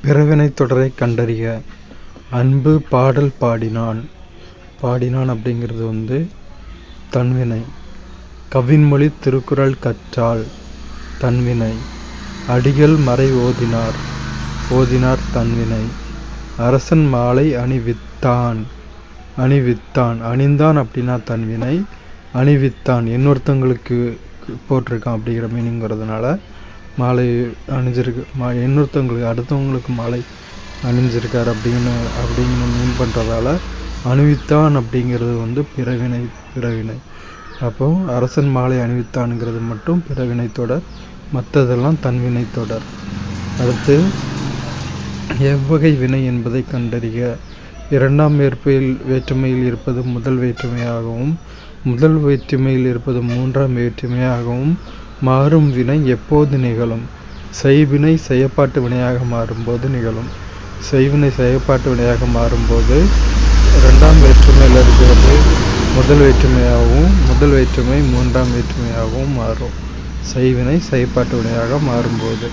பிறவினைத் தொடரைக் கண்டறிக. அன்பு பாடல் பாடினான். பாடினான் அப்படிங்கிறது தன்வினை. கவின்மொழி திருக்குறள் கற்றால் தன்வினை. அடிகள் மறை ஓதினார். ஓதினார் தன்வினை. அரசன் மாலை அணிவித்தான். அணிவித்தான். அணிந்தான் அப்படின்னா தன்வினை. அணிவித்தான் இன்னொருத்தங்களுக்கு போட்டிருக்கான் அப்படிங்கிற மீனிங் வரதுனால மாலை அணிஞ்சிருக்கு. இன்னொருத்தவங்களுக்கு அடுத்தவங்களுக்கு மாலை அணிஞ்சிருக்கார் அப்படின்னு மீன் பண்ணுறதால அணிவித்தான் அப்படிங்கிறது பிறவினை. அப்போ அரசன் மாலை அணிவித்தான்ங்கிறது மட்டும் பிறவினை தொடர், மற்றதெல்லாம் தன்வினை தொடர். அடுத்து எவ்வகை வினை என்பதை கண்டறிக. இரண்டாம் வேற்றுமையில் இருப்பது முதல் வேற்றுமையாகவும் முதல் வேற்றுமையில் இருப்பது மூன்றாம் வேற்றுமையாகவும் மாறும் வினை எப்போது நிகழும்? செய்வினை செயற்பாட்டு வினையாக மாறும்போது நிகழும். செய்வினை செயற்பாட்டு வினையாக மாறும்போது இரண்டாம் வேற்றுமையில் இருக்கிறது முதல் வேற்றுமையாகவும் முதல் வேற்றுமை மூன்றாம் வேற்றுமையாகவும் மாறும். செய்வினை செயற்பாட்டு வினையாக மாறும்போது